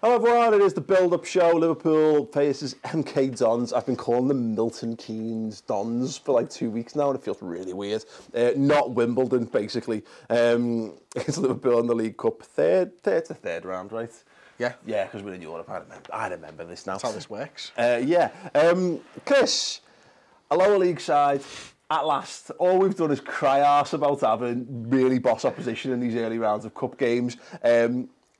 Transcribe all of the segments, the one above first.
Hello everyone, it is the build-up show. Liverpool faces MK Dons. I've been calling them Milton Keynes Dons for like 2 weeks now, and it feels really weird. Not Wimbledon, basically. It's Liverpool in the League Cup. Third round, right? Yeah. Yeah, because we're in Europe. I remember this now. That's how this works. Chris, a lower league side. At last, all we've done is cry arse about having really boss opposition in these early rounds of cup games.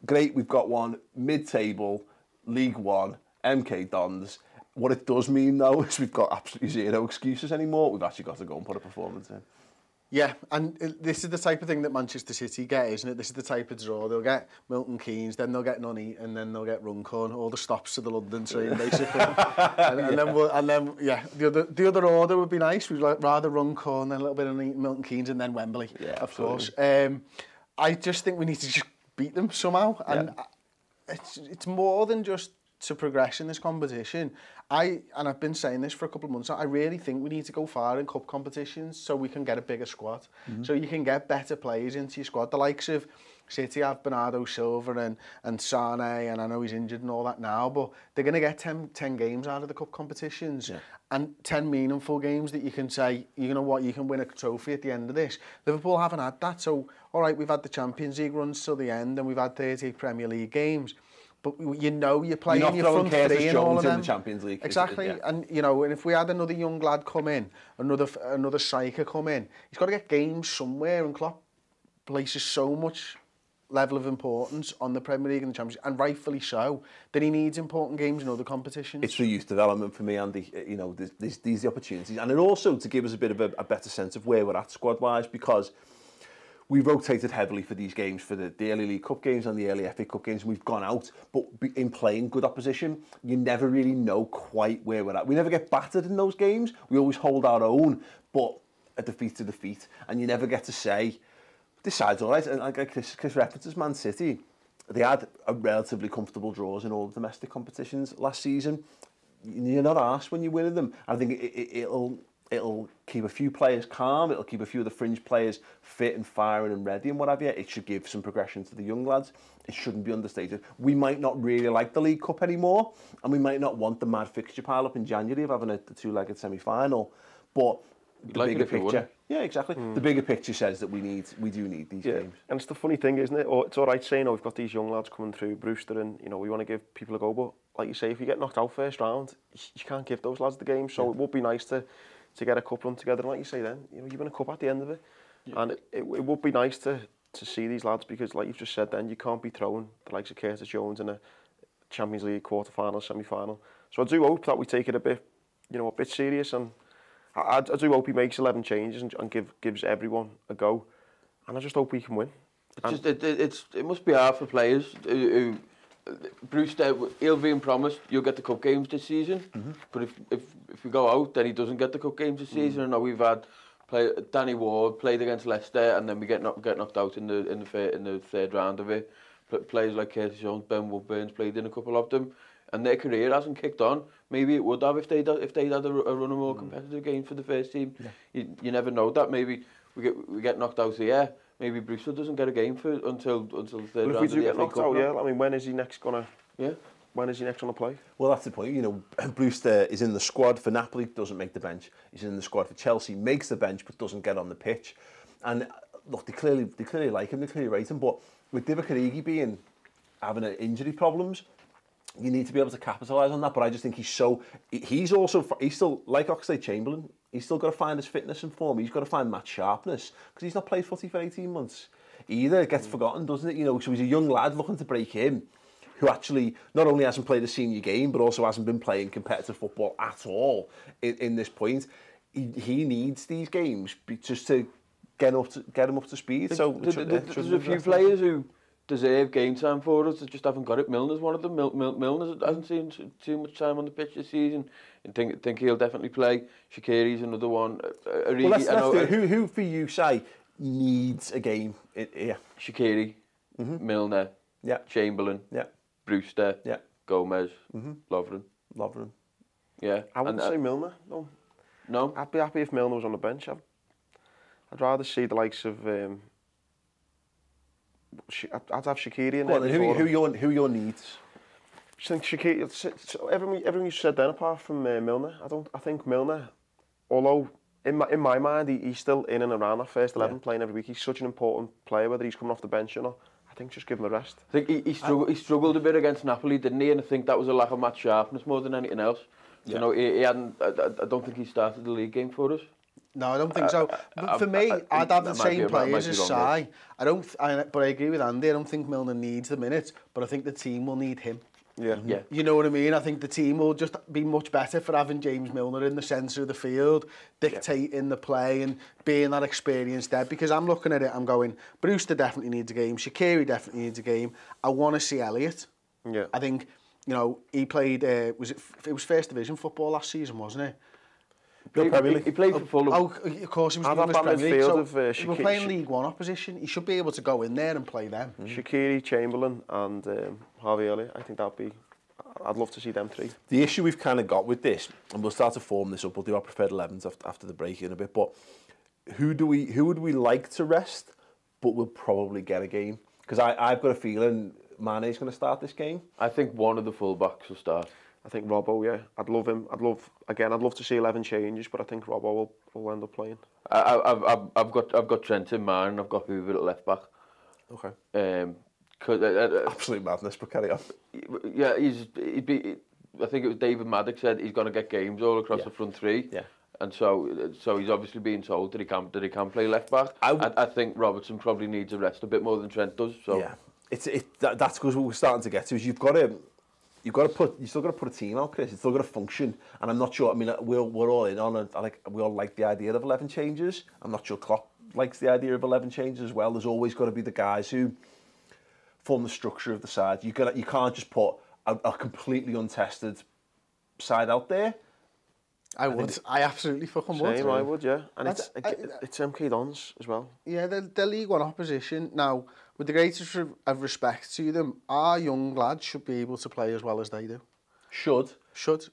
Great, we've got one mid-table, League One, MK Dons. What it does mean, though, is we've got absolutely zero excuses anymore. We've actually got to go and put a performance in. Yeah, and this is the type of thing that Manchester City get, isn't it? This is the type of draw. They'll get Milton Keynes, then they'll get Nunny, and then they'll get Runcorn. All the stops to the London train, basically. The other order would be nice. We'd rather Runcorn, then a little bit of Milton Keynes, and then Wembley, of course. I just think we need to just beat them somehow, and it's more than just to progress in this competition. I've been saying this for a couple of months now, I really think we need to go far in cup competitions so we can get a bigger squad. So you can get better players into your squad. The likes of City have Bernardo Silva and Sane, and I know he's injured and all that now, but they're going to get 10 games out of the cup competitions, and 10 meaningful games that you can say, you know what, you can win a trophy at the end of this. Liverpool haven't had that, so all right, we've had the Champions League runs till the end, and we've had 38 Premier League games. But you know you're playing your front three and all of them. In the Champions League. Exactly, and you know, and if we had another young lad come in, another striker come in, he's got to get games somewhere. And Klopp places so much level of importance on the Premier League and the Champions League, and rightfully so, that he needs important games in other competitions. It's for youth development for me, Andy. You know, these the opportunities, and it also to give us a bit of a better sense of where we're at squad-wise, because we rotated heavily for these games, for the early League Cup games and the early FA Cup games, and we've gone out, but in playing good opposition, you never really know quite where we're at. We never get battered in those games. We always hold our own, but a defeat to defeat, and you never get to say, this side's all right. And like Chris references Man City, they had a relatively comfortable draws in all the domestic competitions last season. You're not arsed when you're winning them. I think it'll keep a few players calm, it'll keep a few of the fringe players fit and firing and ready and what have you. It should give some progression to the young lads. It shouldn't be understated. We might not really like the League Cup anymore, and we might not want the mad fixture pile up in January of having a two-legged semi-final, but the bigger picture, exactly. The bigger picture says that we do need these games. And it's the funny thing, isn't it? It's all right saying, we've got these young lads coming through, Brewster, and we want to give people a go, but like you say, if you get knocked out first round, you can't give those lads the game. So it would be nice to get a cup run together, and like you say then, you win a cup at the end of it. And it would be nice to see these lads, because like you've just said then, you can't be throwing the likes of Curtis Jones in a Champions League quarter-final, semi-final. So I do hope that we take it a bit serious, and I do hope he makes 11 changes and gives everyone a go, and I just hope we can win. It must be hard for players who Brewster, he'll be promised you'll get the cup games this season, but if we go out, then he doesn't get the cup games this season. I know we've had Danny Ward played against Leicester, and then we get knocked out in the third round of it. Players like Curtis Jones, Ben Woodburn's played in a couple of them, and their career hasn't kicked on. Maybe it would have if they'd had a run of more competitive games for the first team. You never know that. Maybe we get knocked out here. Maybe Brewster doesn't get a game until the third round. If we do get knocked out, I mean, when is he next gonna? When is he next gonna play? Well, that's the point. Brewster is in the squad for Napoli, doesn't make the bench. He's in the squad for Chelsea, makes the bench, but doesn't get on the pitch. And look, they clearly like him, they clearly rate him. But with Divock Origi having injury problems, you need to be able to capitalise on that. But I just think he's still like Oxlade-Chamberlain. He's still got to find his fitness and form. He's got to find match sharpness, because he's not played footy for 18 months either. It gets forgotten, doesn't it? So he's a young lad looking to break in, who actually not only hasn't played a senior game, but also hasn't been playing competitive football at all in this point. He needs these games just to get him up to speed. There's a few players who deserve game time for us that just haven't got it. Milner's one of them. Milner hasn't seen too much time on the pitch this season. I think he'll definitely play. Shaqiri's another one. Well, let's do it. Who for you say needs a game? Shaqiri, Milner, Chamberlain, Brewster, Gomez, Lovren. Yeah. I wouldn't say Milner, no. No? I'd be happy if Milner was on the bench. I'd rather see the likes of... I'd have Shaqiri in there. Who are your needs? I think Shaqiri, everything you said then apart from Milner, I think Milner, although in my mind he's still in and around that first 11 playing every week, he's such an important player, whether he's coming off the bench or not. I think just give him a rest. I think he struggled a bit against Napoli, didn't he? And I think that was a lack of match sharpness more than anything else. Yeah. You know, he hadn't. I don't think he started the league game for us. No, I don't think so. But for me, I'd have the same players as Sai. But I agree with Andy. I don't think Milner needs the minutes, but I think the team will need him. Yeah. You know what I mean? I think the team will just be much better for having James Milner in the centre of the field, dictating the play and being that experienced there. Because I'm looking at it, I'm going, Brewster definitely needs a game, Shaqiri definitely needs a game. I want to see Elliott. Yeah. I think, you know, he played, it was First Division football last season, wasn't it? He played for Fulham. Oh, of course, he was English Premier League. So if we're playing League One opposition, he should be able to go in there and play them. Shaqiri, Chamberlain and Harvey Elliott, I think I'd love to see them three. The issue we've kind of got with this, and we'll start to form this up, we'll do our preferred 11s after the break in a bit, but who would we like to rest, but we'll probably get a game? Because I've got a feeling Mane's going to start this game. I think one of the full-backs will start. I think Robbo, yeah. I'd love him. I'd love to see 11 changes, but I think Robbo will end up playing. I've got Trent in mind, and I've got Hoover at left back. Okay. Absolute madness, but carry on. Yeah, I think it was David Maddox said he's going to get games all across the front three. Yeah. And so he's obviously being told that he can play left back. I think Robertson probably needs a rest a bit more than Trent does. So yeah, that's because what we're starting to get to is you've still got to put a team out, Chris. It's still got to function, and I'm not sure. I mean, we're all in on it. We all like the idea of 11 changes. I'm not sure Klopp likes the idea of 11 changes as well. There's always got to be the guys who form the structure of the side. You can't just put a completely untested side out there. I absolutely fucking would. Same, I would, yeah. And it's MK Dons as well. Yeah, they're League One opposition. Now, with the greatest of respect to them, our young lads should be able to play as well as they do. Should,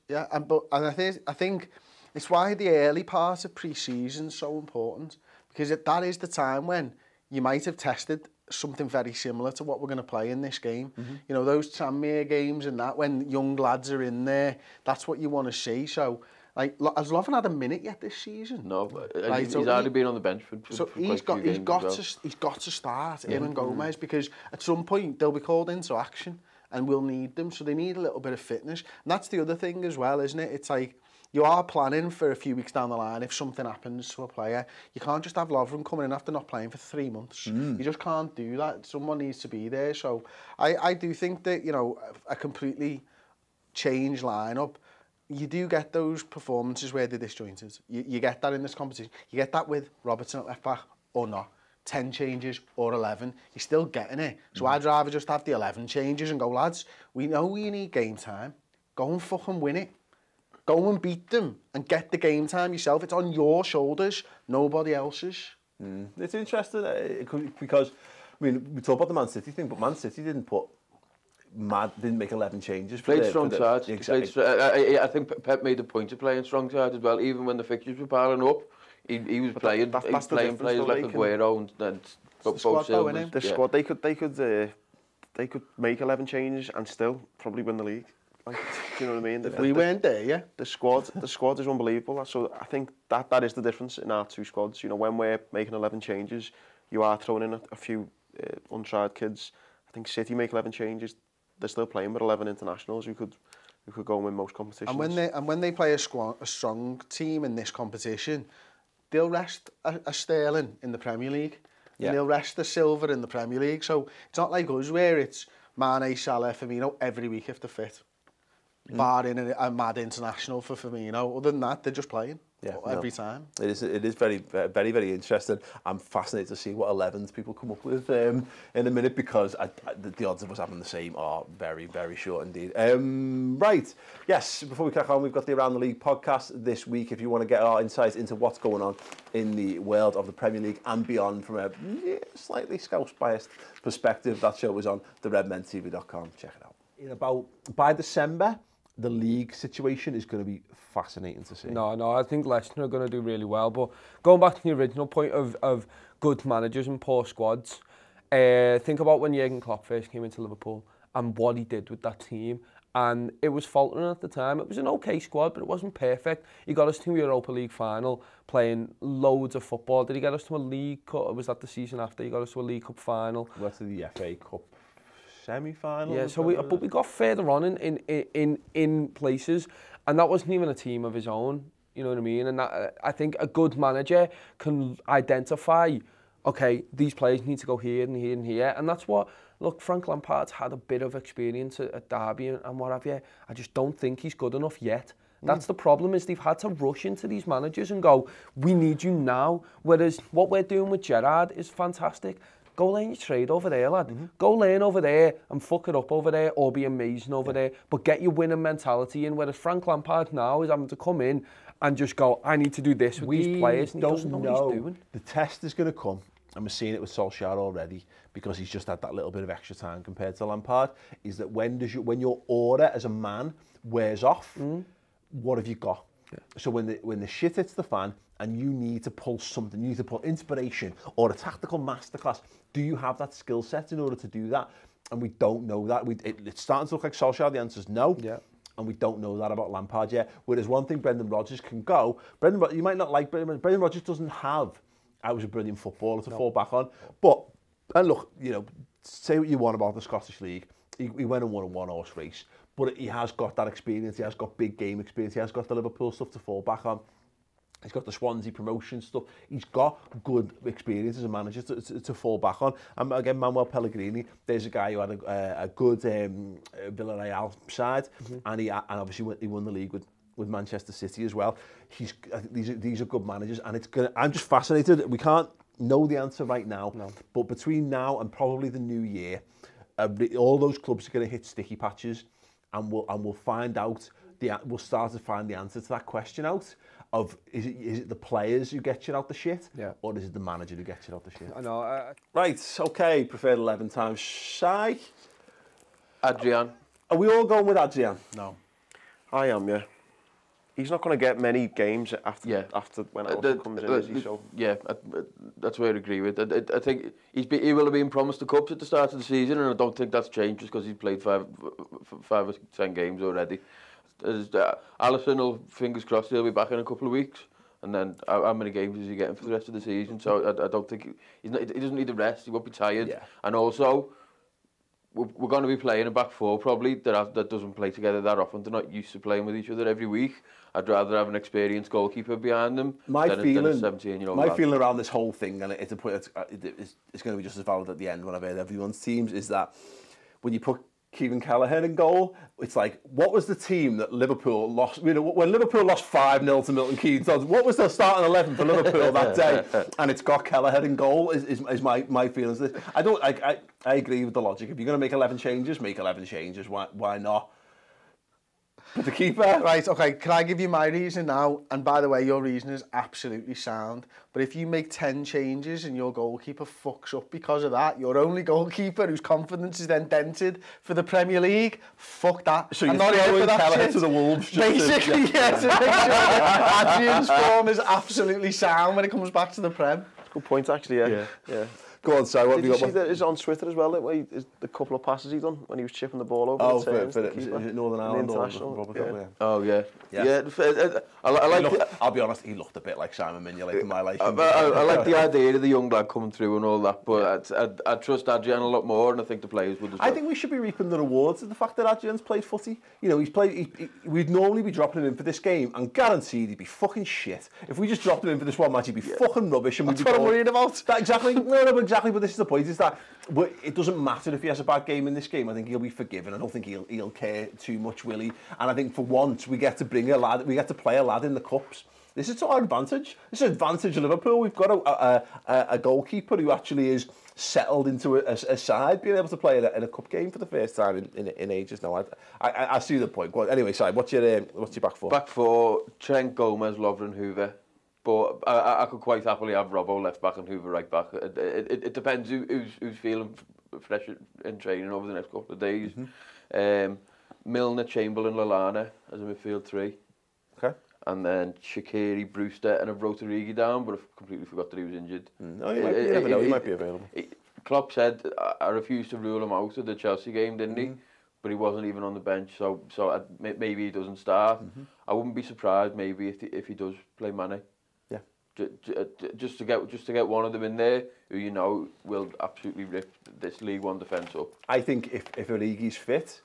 yeah. And I think it's why the early part of pre-season is so important, because that is the time when you might have tested something very similar to what we're going to play in this game. You know, those Tranmere games and that, when young lads are in there, that's what you want to see. So, like, has Lovren had a minute yet this season? No, he's already been on the bench for he's got to start him and Gomez, because at some point they'll be called into action and we'll need them. So they need a little bit of fitness, and that's the other thing as well, isn't it? It's like, you are planning for a few weeks down the line if something happens to a player. You can't just have Lovren coming in after not playing for 3 months. You just can't do that. Someone needs to be there. So I do think that, you know, a completely changed lineup, you do get those performances where they're disjointed. You get that in this competition. You get that with Robertson at left back or not. 10 changes or 11, you're still getting it. So I'd rather just have the 11 changes and go, lads, we know you need game time. Go and fucking win it. Go and beat them and get the game time yourself. It's on your shoulders, nobody else's. It's interesting because, I mean, we talk about the Man City thing, but Man City didn't make 11 changes. Played strong sides. Exactly. I think Pep made a point of playing strong sides as well. Even when the fixtures were piling up, he was playing players like Aguero and both Silvers. The squad, they could make 11 changes and still probably win the league. Like, do you know what I mean? We weren't there, yeah. The squad is unbelievable. So I think that is the difference in our two squads. You know, when we're making 11 changes, you are throwing in a few untried kids. I think City make 11 changes. They're still playing with 11 internationals who could go and win most competitions. And when they play a strong team in this competition, they'll rest a Sterling in the Premier League. Yeah. And they'll rest a Silva in the Premier League. So it's not like us where it's Mane, Salah, Firmino every week if they're fit. Barring a mad international for Firmino. Other than that, they're just playing every time. It is very, very, very interesting. I'm fascinated to see what 11s people come up with in a minute, because the odds of us having the same are very, very short indeed. Right, yes, before we crack on, we've got the Around the League podcast this week. If you want to get our insights into what's going on in the world of the Premier League and beyond from a slightly Scouse-biased perspective, that show is on theredmentv.com. Check it out. By December, the league situation is going to be fascinating to see. No, I think Leicester are going to do really well. But going back to the original point of good managers and poor squads, think about when Jurgen Klopp first came into Liverpool and what he did with that team. And it was faltering at the time. It was an okay squad, but it wasn't perfect. He got us to a Europa League final, playing loads of football. Did he get us to a League Cup? Or was that the season after? He got us to a League Cup final. We got to the FA Cup semi-final. Yeah, so but we got further on in places, and that wasn't even a team of his own. You know what I mean? And that, I think a good manager can identify, okay, these players need to go here and here and here, and that's what. Look, Frank Lampard's had a bit of experience at Derby and what have you. I just don't think he's good enough yet. That's the problem, is they've had to rush into these managers and go, we need you now. Whereas what we're doing with Gerrard is fantastic. Go learn your trade over there, lad. Go learn over there and fuck it up over there, or be amazing over there. But get your winning mentality in. Whereas Frank Lampard now is having to come in and just go, I need to do this with these players. And he doesn't know what he's doing. The test is going to come. And we're seeing it with Solskjaer already, because he's just had that little bit of extra time compared to Lampard, is that when your aura as a man wears off, what have you got? Yeah. So when the shit hits the fan and you need to pull something, you need to pull inspiration or a tactical masterclass, do you have that skill set in order to do that? And we don't know that. It's starting to look like Solskjaer. The answer is no. Yeah. And we don't know that about Lampard yet. Whereas one thing Brendan Rodgers can go, you might not like Brendan Rodgers doesn't have, I was a brilliant footballer to fall back on. But, and look, you know, say what you want about the Scottish League. He went and won a one-horse race. But he has got that experience. He has got big game experience. He has got the Liverpool stuff to fall back on. He's got the Swansea promotion stuff. He's got good experience as a manager to fall back on. And again, Manuel Pellegrini, there's a guy who had a good Villarreal side. And obviously he won the league with Manchester City as well. I think these are good managers, and I'm just fascinated. We can't know the answer right now, but between now and probably the new year, all those clubs are going to hit sticky patches, and we'll find out we'll start to find the answer to that question out of is it the players who get you out the shit, or is it the manager who gets you out the shit? I know. Right, okay. Preferred 11 times. Shy. Adrian. Are we all going with Adrian? No. I am, yeah. He's not going to get many games after when Alisson comes in, is he? So yeah, that's where I agree with. I think he will have been promised the cups at the start of the season, and I don't think that's changed just because he's played 5 or 10 games already. Alisson will, fingers crossed, he'll be back in a couple of weeks, and then how many games is he getting for the rest of the season? So I don't think he doesn't need the rest. He won't be tired, and also. We're going to be playing a back four probably that doesn't play together that often. They're not used to playing with each other every week. I'd rather have an experienced goalkeeper behind them than a 17-year-old My feeling around this whole thing, and it's going to be just as valid at the end when I've heard everyone's teams, is that when you put Kevin Kelleher in goal, it's like, what was the team that Liverpool lost? You know, when Liverpool lost 5-0 to Milton Keynes, what was the starting 11 for Liverpool that day? And it's got Kelleher in goal. Is my feelings. I agree with the logic. If you're going to make 11 changes, make 11 changes. Why not? But the keeper. Right, okay, can I give you my reason now? And by the way, your reason is absolutely sound. But if you make 10 changes and your goalkeeper fucks up because of that, your only goalkeeper whose confidence is then dented for the Premier League, fuck that. So you're not throwing Kelleher to the Wolves? Basically, yeah, to make sure that Adrian's form is absolutely sound when it comes back to the Prem. Good point, actually, yeah. Go on, Si, what have you got? Did you see that is on Twitter as well, the couple of passes he done when he was chipping the ball over the turns, for Northern Ireland International. Oh, yeah. I'll be honest, he looked a bit like Simon Mignolet in my life. I like the idea of the young lad coming through and all that, but I trust Adrian a lot more, and I think the players would as well. I think we should be reaping the rewards of the fact that Adrian's played footy. You know, we'd normally be dropping him in for this game, and guaranteed he'd be fucking shit. If we just dropped him in for this one match, he'd be fucking rubbish. And that's what I'm worried about. Exactly. Exactly, but this is the point, is that it doesn't matter if he has a bad game in this game. I think he'll be forgiven. I don't think he'll care too much, will he? And I think for once we get to play a lad in the cups. This is to our advantage. This is advantage of Liverpool. We've got a goalkeeper who actually is settled into a side, being able to play in a cup game for the first time in ages now. I see the point. Anyway, Si, what's your back four? Back four, Trent, Gomez, Lovren, Hoover. But I could quite happily have Robbo left back and Hoover right back. It depends who's feeling fresh in training over the next couple of days. Milner, Chamberlain, Lallana as a midfield 3. Okay. And then Shaqiri, Brewster, and I've wrote Origi down, but I've completely forgot that he was injured. No, you never know. He might be available. Klopp said, I refuse to rule him out of the Chelsea game, didn't he? But he wasn't even on the bench, so maybe he doesn't start. I wouldn't be surprised maybe if he does play Mane. Yeah. Just to get one of them in there who you know will absolutely rip this League One defence up. I think if Origi's fit,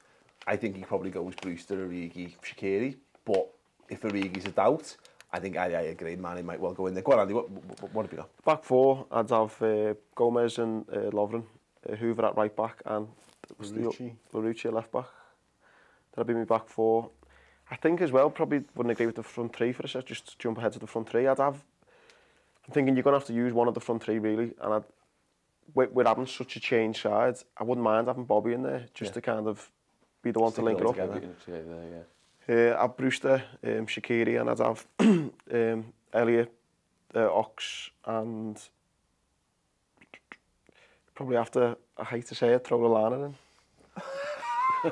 I think he probably goes Brewster, Origi, Shaqiri. But if Origi's a doubt, I think I agree. Mane might well go in there. Go on, Andy. What have you got? Back four, I'd have Gomez and Lovren, Hoover at right back, and Larouci at left back. That'd be my back four. I think as well, probably wouldn't agree with the front three for a sec, just to jump ahead to the front three. I'm thinking you're going to have to use one of the front three, really. And with having such a change side, I wouldn't mind having Bobby in there, just to kind of be the one to link it up. I'd have Brewster, Shaqiri, and I'd have Elliott, Ox, and probably after, I hate to say it, throw Lallana in. We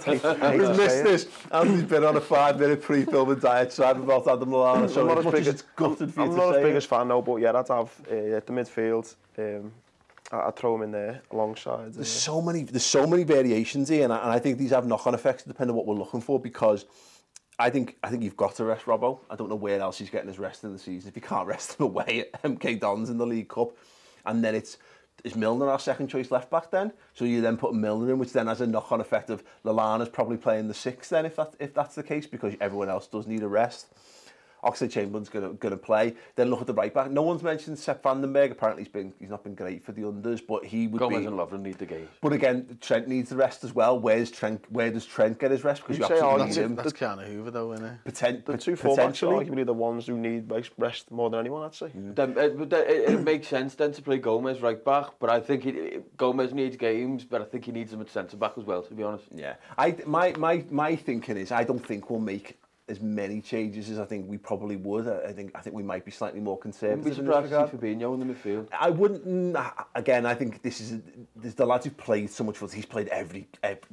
missed this. Andy's been on a 5-minute pre-filming diatribe about Adam Lallana, so I'm not as big as fan, no, but yeah, I'd have at the midfield, I'd throw him in there alongside. There's so many variations here, and I think these have knock-on effects depending on what we're looking for, because I think you've got to rest Robbo. I don't know where else he's getting his rest in the season. If you can't rest him away at MK Dons in the League Cup, and then is Milner our second choice left back then? So you then put Milner in, which then has a knock-on effect of Lallana's probably playing the sixth then, if that's the case, because everyone else does need a rest. Oxlade-Chamberlain's going to play. Then look at the right back. No one's mentioned Sepp Vandenberg. Apparently he's not been great for the unders, but he would Gomez and Lovren need the games. But again, Trent needs the rest as well. Where does Trent get his rest? Because you absolutely need him. That's kind of Hoover though, isn't it? The two fullbacks are arguably the ones who need rest more than anyone, I'd say. It makes sense then to play Gomez right back, but I think Gomez needs games, but I think he needs them at centre back as well, to be honest. Yeah, my thinking is I don't think we'll make as many changes as I think we probably would. I think we might be slightly more conservative. Wouldn't be surprised to see Fabinho in the midfield. I wouldn't. Again, I think there's the lads who've played so much football. He's played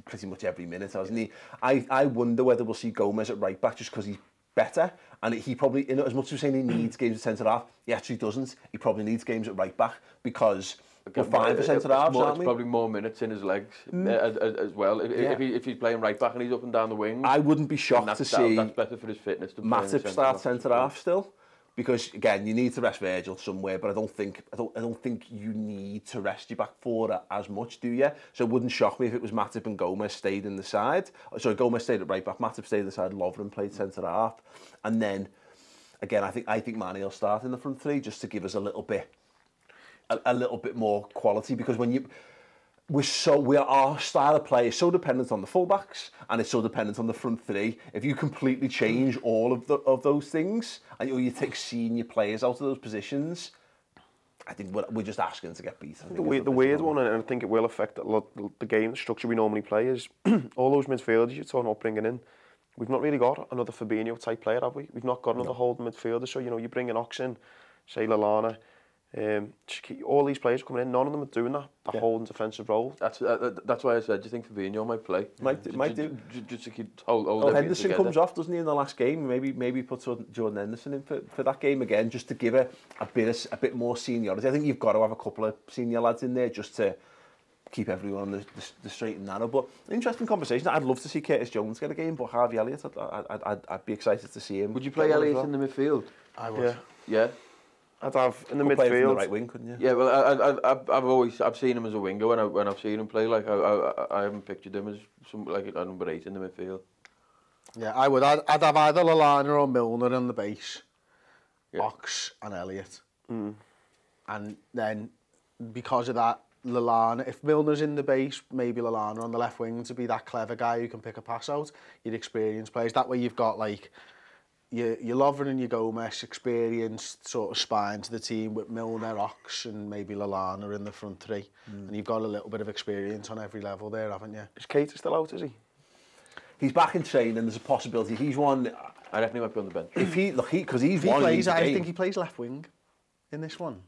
pretty much every minute, hasn't he? I wonder whether we'll see Gomez at right back just because he's better, and he probably, as much as we're saying he needs games at centre half, he actually doesn't. He probably needs games at right back because we're fine for centre halves, aren't we? It's probably more minutes in his legs as well. If he's playing right back and he's up and down the wings, I wouldn't be shocked to see that's better for his fitness. Matip start centre half still, because again you need to rest Virgil somewhere, but I don't think you need to rest your back four as much, do you? So it wouldn't shock me if it was Matip and Gomez stayed in the side. So Gomez stayed at right back, Matip stayed in the side, Lovren played centre half, and then again I think Mane will start in the front three just to give us a little bit more quality, because when our style of play is so dependent on the fullbacks and it's so dependent on the front three. If you completely change all of those things and you take senior players out of those positions, I think we're just asking to get beat. The weird one, and I think it will affect the game, the structure we normally play, is all those midfielders you're talking about bringing in. We've not really got another Fabinho type player, have we? We've not got another holding midfielder. So you bring an Ox in, say Lallana. All these players coming in, none of them are doing that holding defensive role. That's why I said, do you think Fabinho might play? Might do. Just to keep hold Henderson comes off, doesn't he, in the last game? Maybe put Jordan Henderson in for that game again, just to give a bit more seniority. I think you've got to have a couple of senior lads in there just to keep everyone on the straight and narrow. But interesting conversation. I'd love to see Curtis Jones get a game, but Harvey Elliott, I'd be excited to see him. Would you play Elliott in the midfield? I would. Yeah. I'd have in the midfield. Play him from the right wing, couldn't you? Yeah, well, I've seen him as a winger when I've seen him play. Like I haven't pictured him as like a number 8 in the midfield. Yeah, I would. I'd have either Lallana or Milner on the base, Ox and Elliott, and then because of that, Lallana. If Milner's in the base, maybe Lallana on the left wing to be that clever guy who can pick a pass out. Your experienced players. That way, you've got like your Lovren and your Gomez, experienced sort of spine to the team with Milner, Ox and maybe Lallana in the front three. And you've got a little bit of experience on every level there, haven't you? Is Keita still out, is he? He's back in training, there's a possibility. He's one... I reckon he might be on the bench. Because he's one... I think he plays left wing in this one.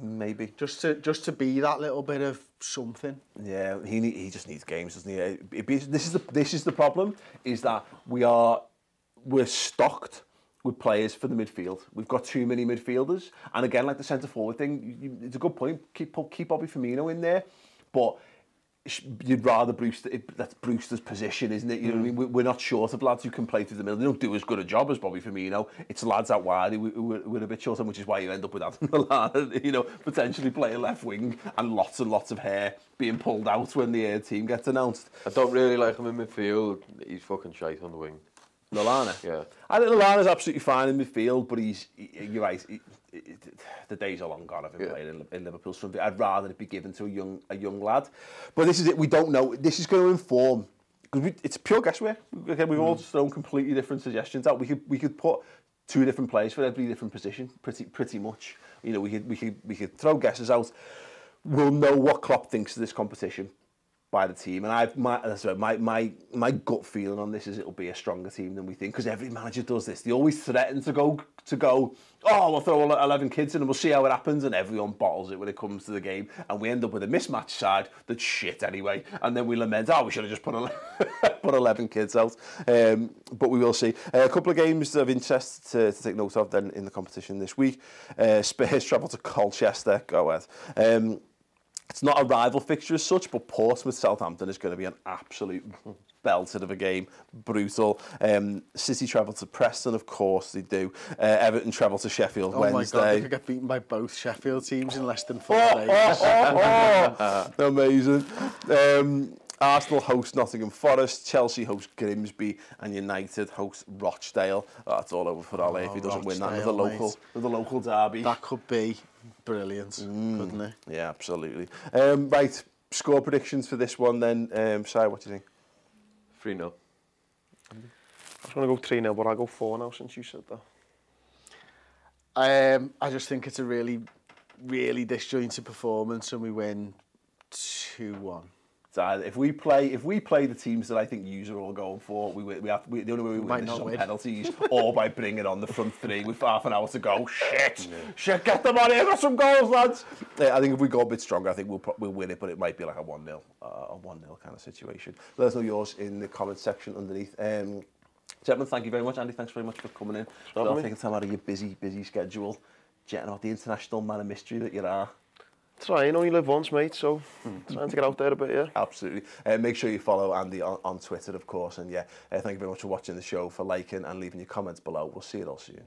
Maybe. Just to be that little bit of something. Yeah, he just needs games, doesn't he? This is the problem, is that we're stocked with players for the midfield. We've got too many midfielders, and again, like the centre forward thing, it's a good point. Keep Bobby Firmino in there, but you'd rather that's Brewster's position, isn't it? You know what I mean? We're not short of lads who can play through the middle. They don't do as good a job as Bobby Firmino. It's lads out wide we're a bit short on, which is why you end up with Adam Lallana, you know, potentially playing left wing and lots of hair being pulled out when the team gets announced. I don't really like him in midfield. He's fucking shite on the wing. Lallana? Yeah. I think Lallana's absolutely fine in midfield, but you're right, the days are long gone of him playing in Liverpool. So I'd rather it be given to a young lad. But this is it, we don't know. This is going to inform, because it's pure guesswork. Again, we've all just thrown completely different suggestions out. We could put 2 different players for every different position, pretty much. You know, we could throw guesses out. We'll know what Klopp thinks of this competition by the team, and my gut feeling on this is it'll be a stronger team than we think, because every manager does this. They always threaten to go, oh, we'll throw 11 kids in and we'll see how it happens, and everyone bottles it when it comes to the game, and we end up with a mismatched side that's shit anyway, and then we lament, we should have just put 11 kids out. But we will see. A couple of games of interest to take note of then in the competition this week. Spurs travel to Colchester. Go ahead. It's not a rival fixture as such, but Portsmouth-Southampton is going to be an absolute belter of a game. Brutal. City travel to Preston, of course they do. Everton travel to Sheffield Wednesday. Oh my God, they could get beaten by both Sheffield teams in less than 4 days. Amazing. Arsenal host Nottingham Forest, Chelsea host Grimsby, and United host Rochdale. That's all over for Ole if he doesn't win that with the local derby. That could be brilliant, couldn't it? Yeah, absolutely. Right, score predictions for this one then. Si, what do you think? 3-0. I was going to go 3-0, but I'll go 4 now since you said that. I just think it's a really, really disjointed performance, and we win 2-1. If we play the teams that I think you are all going for, the only way we win is on penalties or by bringing on the front 3 with half an hour to go. Shit, get them on here, got some goals, lads. I think if we go a bit stronger, I think we'll win it, but it might be like a 1-0 kind of situation. Let us know yours in the comments section underneath. Gentlemen, thank you very much. Andy, thanks very much for coming in. Taking time out of your busy schedule, jetting out the international man of mystery that you are. Try, you only live once, mate, so trying to get out there a bit, yeah. Absolutely. Make sure you follow Andy on Twitter, of course, and thank you very much for watching the show, for liking and leaving your comments below. We'll see you all soon.